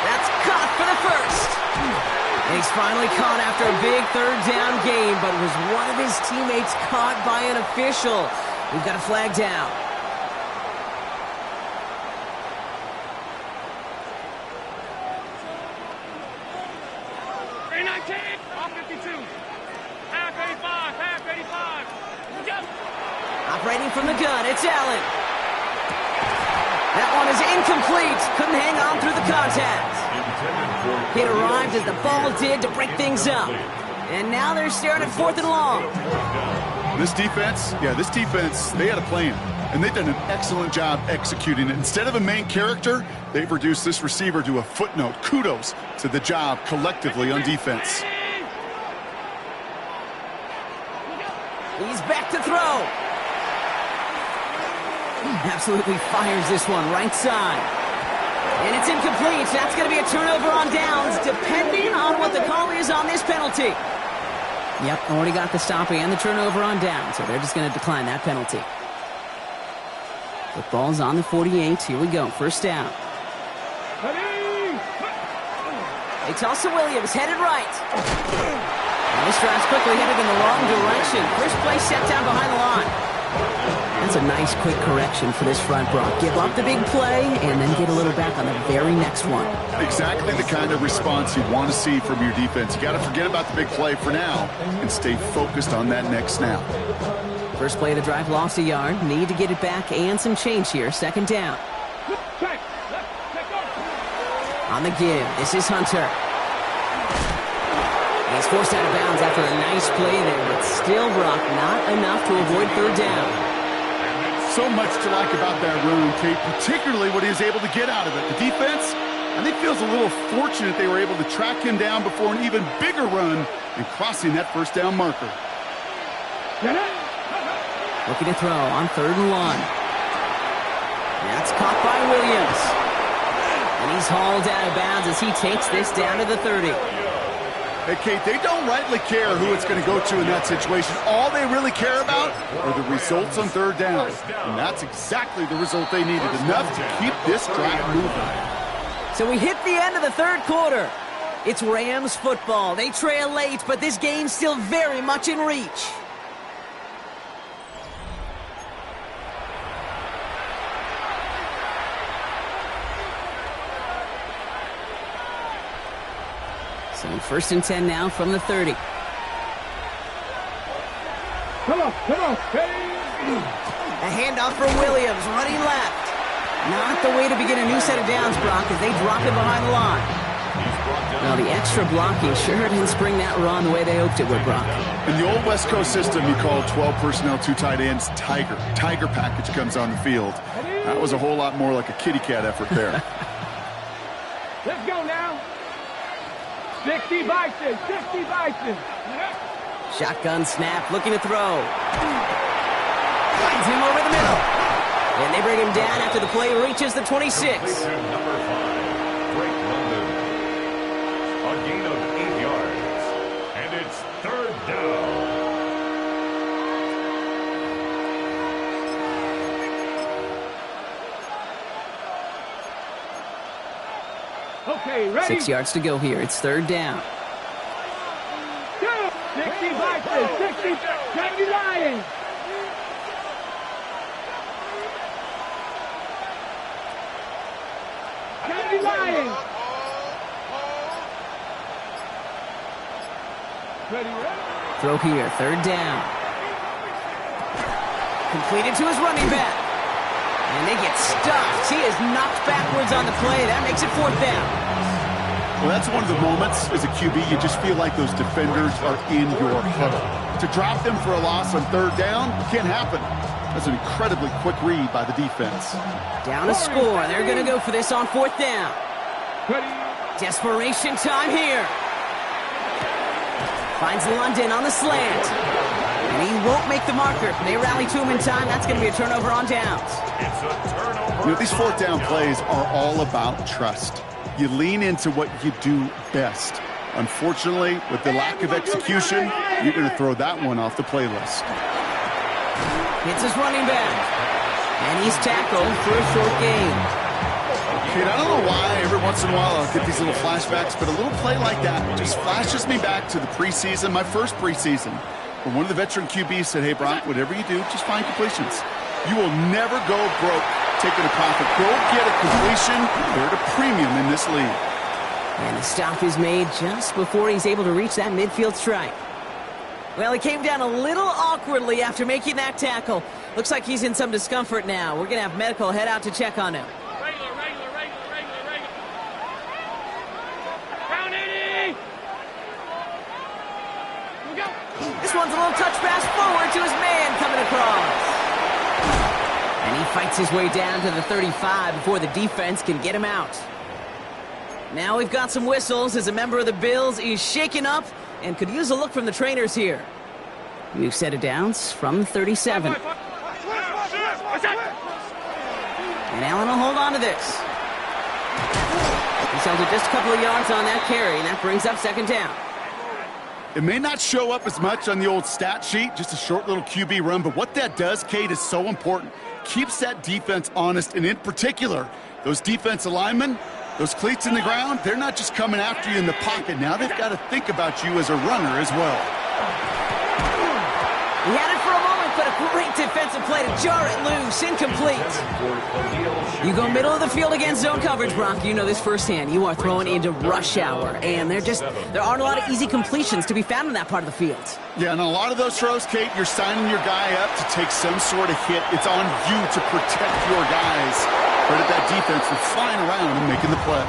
That's caught for the first. And he He's finally caught after a big third down game, but was one of his teammates caught by an official. We've got a flag down. Operating from the gun, it's Allen. That one is incomplete. Couldn't hang on through the contact. It arrived as the ball did to break things up. And now they're staring at 4th and long. This defense, they had a plan. And they've done an excellent job executing it. Instead of a main character, they've reduced this receiver to a footnote. Kudos to the job collectively on defense. He's back to throw. Absolutely fires this one right side. And it's incomplete. That's going to be a turnover on downs, depending on what the call is on this penalty. Yep, already got the stop and the turnover on down, so they're just going to decline that penalty. The ball's on the 48. Here we go. First down. They toss to Williams, headed right. And this drive's quickly headed in the wrong direction. First play set down behind the line. That's a nice, quick correction for this front, Brock. Give up the big play and then get a little back on the very next one. Exactly the kind of response you want to see from your defense. You got to forget about the big play for now and stay focused on that next snap. First play of the drive lost a yard. Need to get it back and some change here. Second down. On the give, this is Hunter. He's forced out of bounds after a nice play there, but still, Brock, not enough to avoid third down. So much to like about that run, Kate, particularly what he was able to get out of it. The defense, I think, feels a little fortunate they were able to track him down before an even bigger run and crossing that first down marker. Looking to throw on 3rd and long. That's caught by Williams. And he's hauled out of bounds as he takes this down to the 30. Hey, Kate, they don't rightly care who it's going to go to in that situation. All they really care about are the results on third down. And that's exactly the result they needed, enough to keep this drive moving. So we hit the end of the third quarter. It's Rams football. They trail late, but this game's still very much in reach. So 1st and 10 now from the 30. Come on. A handoff for Williams, running left. Not the way to begin a new set of downs, Brock, as they drop it behind the line. Well, the extra blocking sure didn't spring that run the way they hoped it would, Brock. In the old West Coast system, you call 12 personnel, 2 tight ends, Tiger. Tiger package comes on the field. That was a whole lot more like a kitty cat effort there. Let's go now. 60 Bison. Shotgun snap, looking to throw. Finds him over the middle. And they bring him down after the play reaches the 26. Number 5, Drake London. A gain of 8 yards. And it's 3rd down. Okay, ready? 6 yards to go here. It's 3rd down. 60 Bison. 60. Candy Lions. Candy Lions. Ready? Throw here, 3rd down. Completed to his running back. And they get stuffed. He is knocked backwards on the play. That makes it 4th down. Well, that's one of the moments as a QB you just feel like those defenders are in your huddle. To drop them for a loss on 3rd down can't happen. That's an incredibly quick read by the defense. Down a score. They're going to go for this on 4th down. Desperation time here. Finds London on the slant. And he won't make the marker. They rally to him in time. That's going to be a turnover on downs. It's a turnover. You know, these 4th down plays are all about trust. You lean into what you do best. Unfortunately, with the lack of execution, you're going to throw that one off the playlist. Hits his running back. And he's tackled for a short gain. Kid, I don't know why every once in a while I'll get these little flashbacks, but a little play like that just flashes me back to the preseason, my first preseason, where one of the veteran QBs said, hey, Brock, whatever you do, just find completions. You will never go broke taking a profit. Go get a completion. They're at a premium in this league. And the stop is made just before he's able to reach that midfield strike. Well, he came down a little awkwardly after making that tackle. Looks like he's in some discomfort now. We're going to have medical head out to check on him. Regular. Down 80. We go. This one's a little touch pass forward to his man coming across. And he fights his way down to the 35 before the defense can get him out. Now we've got some whistles as a member of the Bills is shaken up and could use a look from the trainers here. New set of downs from 37. And Allen will hold on to this. He's held it just a couple of yards on that carry, and that brings up second down. It may not show up as much on the old stat sheet, just a short little QB run, but what that does, Kate, is so important. Keeps that defense honest, and in particular, those defensive linemen, those cleats in the ground, they're not just coming after you in the pocket. Now they've got to think about you as a runner as well. He had it for a moment, but a great defensive play to jar it loose. Incomplete. You go middle of the field against zone coverage, Brock. You know this firsthand. You are throwing into rush hour, and there aren't a lot of easy completions to be found in that part of the field. Yeah, and a lot of those throws, Kate, you're signing your guy up to take some sort of hit. It's on you to protect your guys. Credit that defense for flying around and making the play.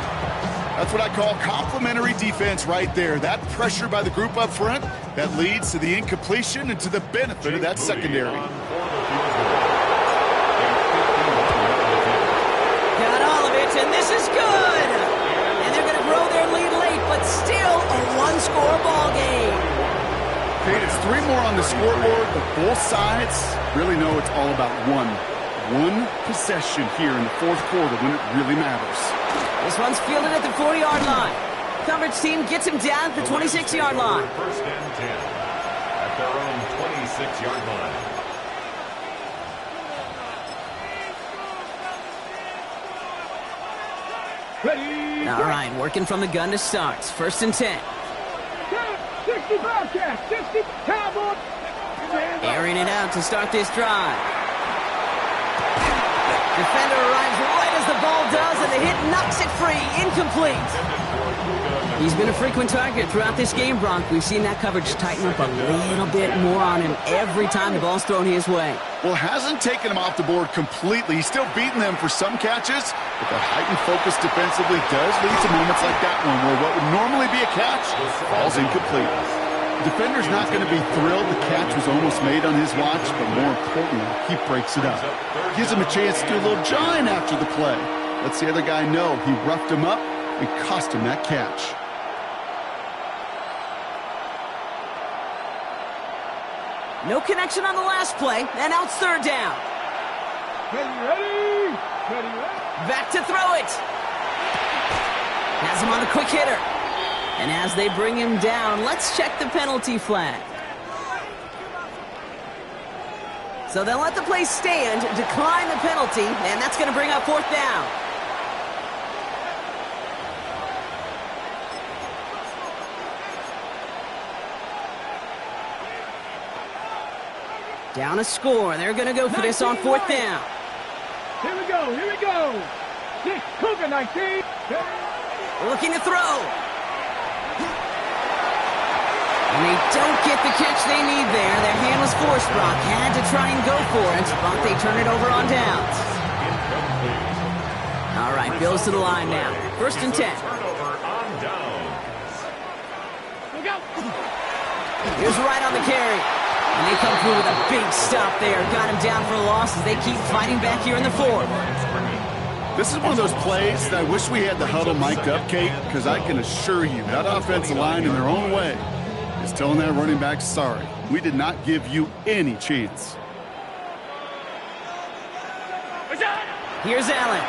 That's what I call complimentary defense right there. That pressure by the group up front, that leads to the incompletion and to the benefit of that secondary. Got all of it, and this is good! And they're going to grow their lead late, but still a one-score ball game. Kate, it's 3 more on the scoreboard, but both sides really know it's all about one possession here in the fourth quarter when it really matters. This one's fielded at the 40-yard line. Coverage team gets him down at the 26-yard line. First and 10 at their own 26-yard line. Ready. All right, working from the gun to start. First and 10. 60 Bobcats. 60 Cowboys. Airing it out to start this drive. Defender arrives right as the ball does, and the hit knocks it free. Incomplete. He's been a frequent target throughout this game, Bronk. We've seen that coverage tighten up a little bit more on him every time the ball's thrown his way. Well, hasn't taken him off the board completely. He's still beating them for some catches, but that heightened focus defensively does lead to moments like that one where what would normally be a catch falls incomplete. The defender's not going to be thrilled the catch was almost made on his watch, but more importantly, he breaks it up. Gives him a chance to do a little jawing after the play. Lets the other guy know he roughed him up and cost him that catch. No connection on the last play, and now it's third down. Ready. Back to throw it. Has him on the quick hitter. And as they bring him down, let's check the penalty flag. So they'll let the play stand, decline the penalty, and that's going to bring up fourth down. Down a score. They're going to go for this on fourth down. Here we go. 6 Cougar 19. Looking to throw. And they don't get the catch they need there. Their hand was forced, Brock. Had to try and go for it, but they turn it over on downs. All right, Bills to the line now. First and 10. Turnover on downs. Here's right on the carry. And they come through with a big stop there. Got him down for a loss as they keep fighting back here in the fourth. This is one of those plays that I wish we had the huddle mic'd up, Kate, because I can assure you that offensive line in their own way is telling that running back, sorry, we did not give you any chance. Here's Allen.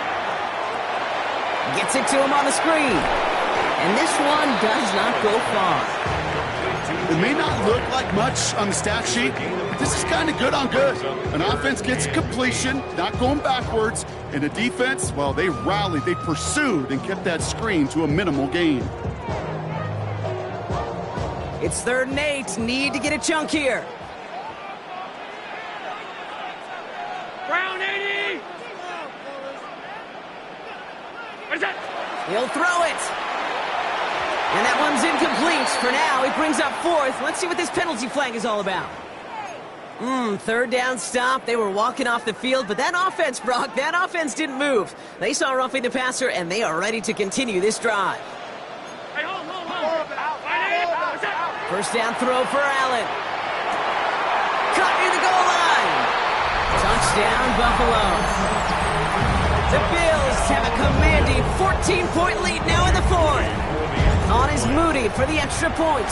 Gets it to him on the screen. And this one does not go far. It may not look like much on the stat sheet, but this is kind of good on good. An offense gets a completion, not going backwards, And the defense, well, they rallied, they pursued, and kept that screen to a minimal gain. It's 3rd and 8. Need to get a chunk here. Brown 80. What is that? He'll throw it. And that one's incomplete. For now, he brings up 4th. Let's see what this penalty flag is all about. 3rd down stop. They were walking off the field, but that offense, Brock, that offense didn't move. They saw roughing the passer, and they are ready to continue this drive. Hey, hold. 1st down throw for Allen. Caught near the goal line. Touchdown, Buffalo. The Bills have a commanding 14-point lead now in the 4th. On is Moody for the extra point.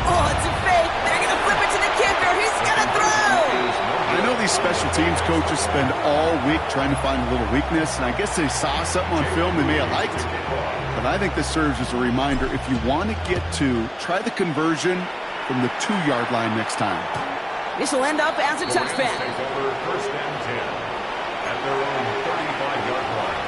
Oh, it's a fake. They're going to flip it to the kicker. He's going to throw. I know these special teams coaches spend all week trying to find a little weakness, and I guess they saw something on film they may have liked. But I think this serves as a reminder, if you want to get to, try the conversion from the 2-yard line next time. This will end up as a touchback. Take over 1st and 10 at their own 35-yard line.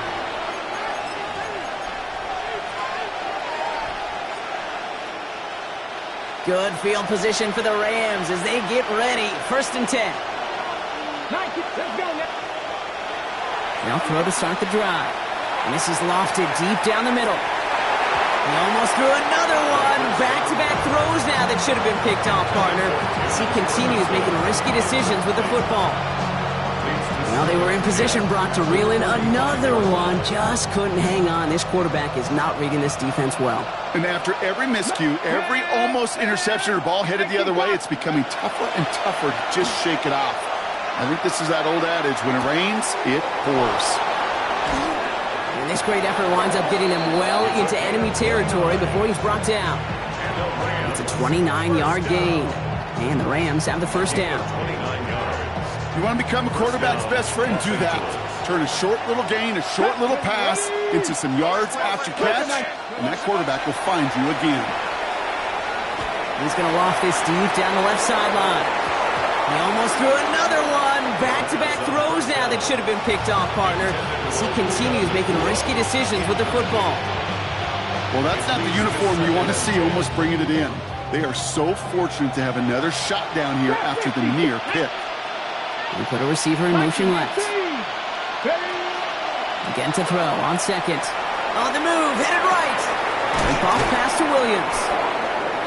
Good field position for the Rams as they get ready. 1st and 10. Nike, let's go now. They'll throw to start the drive. And this is lofted deep down the middle. He almost threw another one. Back-to-back throws now that should have been picked off, partner, as he continues making risky decisions with the football. Well, they were in position, Brock, to reel in another one. Just couldn't hang on. This quarterback is not reading this defense well. And after every miscue, every almost interception or ball headed the other way, it's becoming tougher and tougher to just shake it off. I think this is that old adage, when it rains, it pours. And this great effort winds up getting him well into enemy territory before he's brought down. It's a 29-yard gain. And the Rams have the 1st down. You want to become a quarterback's best friend, do that. Turn a short little gain, a short little pass into some yards after catch, and that quarterback will find you again. He's going to loft this deep down the left sideline. He almost threw another one. Back-to-back throws now that should have been picked off, partner, as he continues making risky decisions with the football. Well, that's not the uniform you want to see almost bringing it in. They are so fortunate to have another shot down here after the near pick. We put a receiver in motion left. Again to throw on 2nd. On the move, headed right. Break off pass to Williams.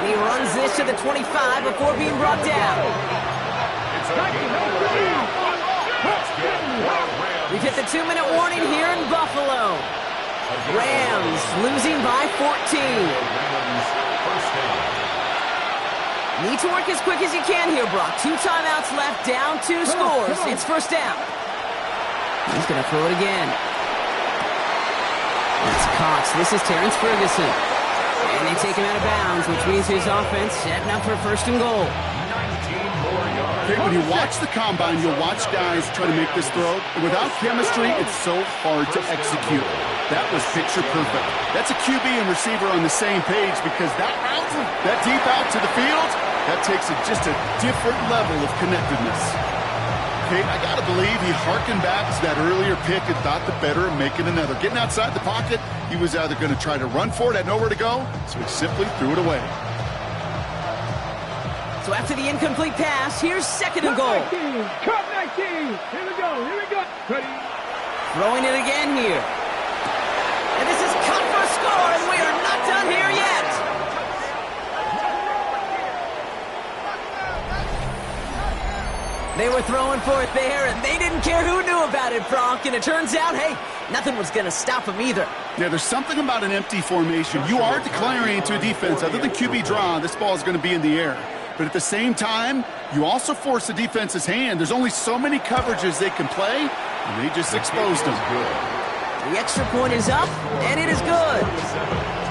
And he runs this to the 25 before being brought down. We've hit the 2-minute warning here in Buffalo. Rams losing by 14. Need to work as quick as you can here, Brock. 2 timeouts left, down 2 scores. It's 1st down. He's going to throw it again. It's Cox. This is Terrence Ferguson. And they take him out of bounds, which means his offense setting up for 1st and goal. Okay, when you watch the combine, you'll watch guys try to make this throw. And without chemistry, it's so hard to execute. That was picture perfect. That's a QB and receiver on the same page, because that route, that deep out to the field, that takes just a different level of connectedness. Okay, I got to believe he harkened back to that earlier pick and thought the better of making another. Getting outside the pocket, he was either going to try to run for it, had nowhere to go, so he simply threw it away. So after the incomplete pass, here's 2nd and goal. Cut 19. Here we go. Ready. Throwing it again here. And this is cut for a score, and we are not done here yet. They were throwing for it there, and they didn't care who knew about it, Brock. And it turns out, hey, nothing was going to stop them either. Yeah, there's something about an empty formation. You are declaring to a defense, other than QB draw, this ball is going to be in the air. But at the same time, you also force the defense's hand. There's only so many coverages they can play, and they just exposed them. The extra point is up, and it is good.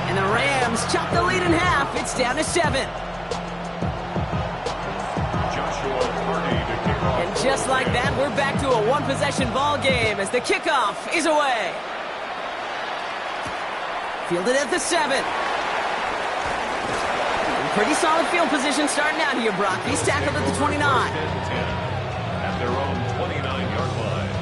And the Rams chop the lead in half. It's down to 7. And just like that, we're back to a one-possession ball game as the kickoff is away. Fielded at the 7. Pretty solid field position starting out here, Brock. He's tackled at the 29. At their own 29-yard line.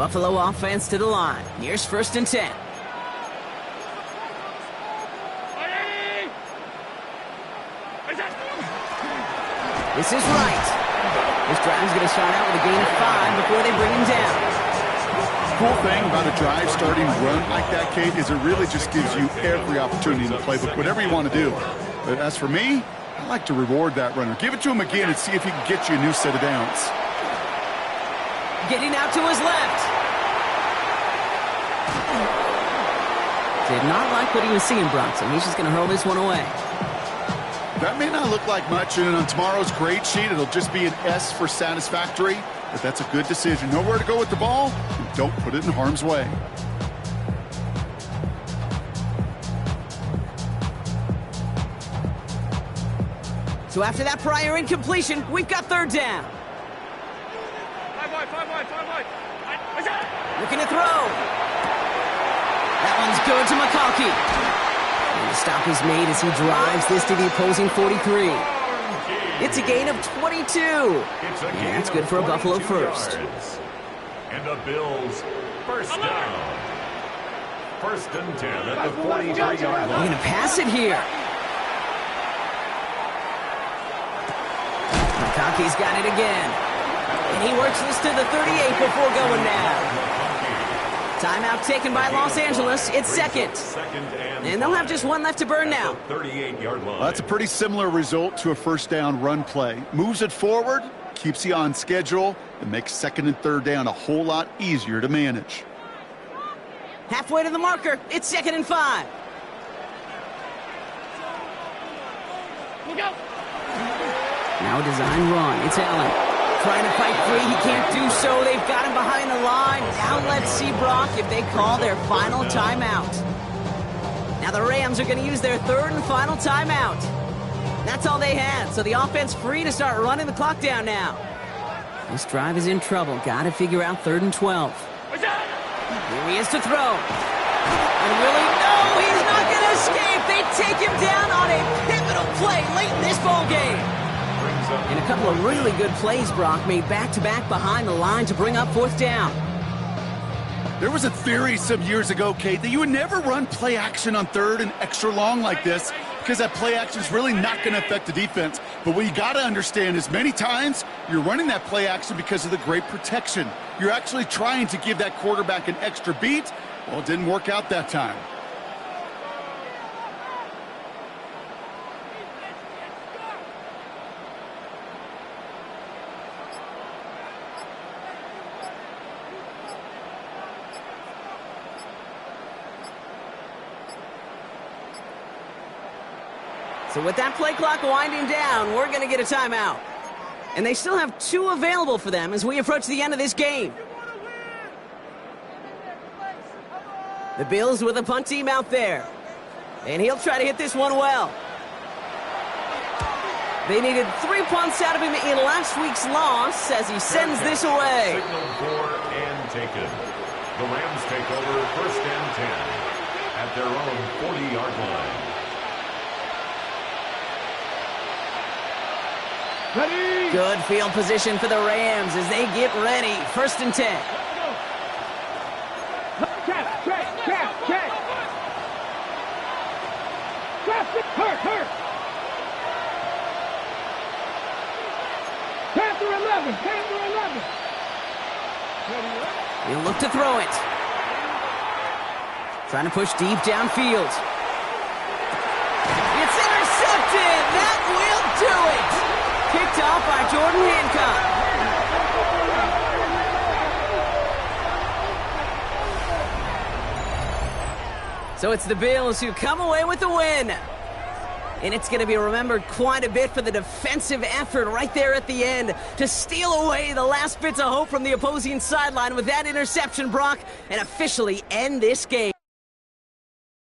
Buffalo offense to the line. Here's 1st and 10. This is right. This drive's going to start out with a gain of 5 before they bring him down. Cool thing about a drive starting run like that, Kate, is it really just gives you every opportunity in the playbook, whatever you want to do. But as for me, I like to reward that runner. Give it to him again and see if he can get you a new set of downs. Getting out to his left. Did not like what he was seeing, Bronson. He's just going to hurl this one away. That may not look like much, and on tomorrow's grade sheet, it'll just be an S for satisfactory, but that's a good decision. Know where to go with the ball, and don't put it in harm's way. So after that prior incompletion, we've got 3rd down. Looking to throw. That one's good to McConkey. And the stop is made as he drives this to the opposing 43. It's a gain of 22. And that's good for a Buffalo first. And the Bills, 1st down. 1st and 10 at the 43-yard line. We're going to pass it here. McConkey's got it again. And he works this to the 38 before going now. Timeout taken by Los Angeles. It's 2nd. And they'll have just 1 left to burn now. 38-yard line. Well, that's a pretty similar result to a 1st down run play. Moves it forward, keeps you on schedule, and makes 2nd and 3rd down a whole lot easier to manage. Halfway to the marker. It's 2nd and 5. Now a design run. It's Allen. Trying to fight free. He can't do so. They've got him behind the line. Now let's see, Brock, if they call their final timeout. Now the Rams are going to use their 3rd and final timeout. That's all they had, so the offense free to start running the clock down now. This drive is in trouble. Got to figure out 3rd and 12. Here he is to throw. And really, no, he's not going to escape. They take him down on a pivotal play late in this ball game. And a couple of really good plays, Brock, made back-to-back behind the line to bring up 4th down. There was a theory some years ago, Kate, that you would never run play action on 3rd and extra long like this because that play action is really not going to affect the defense. But what you got to understand is many times you're running that play action because of the great protection. You're actually trying to give that quarterback an extra beat. Well, it didn't work out that time. So with that play clock winding down, we're going to get a timeout. And they still have 2 available for them as we approach the end of this game. The Bills with a punt team out there. And he'll try to hit this one well. They needed 3 punts out of him in last week's loss as he sends this away. Signaled for and taken. The Rams take over 1st and 10 at their own 40-yard line. Ready? Good field position for the Rams as they get ready. 1st and 10. Check. Hurt. Panther 11. He'll look to throw it. Trying to push deep downfield. It's intercepted. That will do it. Picked off by Jordan Hancock. So it's the Bills who come away with the win. And it's going to be remembered quite a bit for the defensive effort right there at the end to steal away the last bits of hope from the opposing sideline with that interception, Brock, and officially end this game.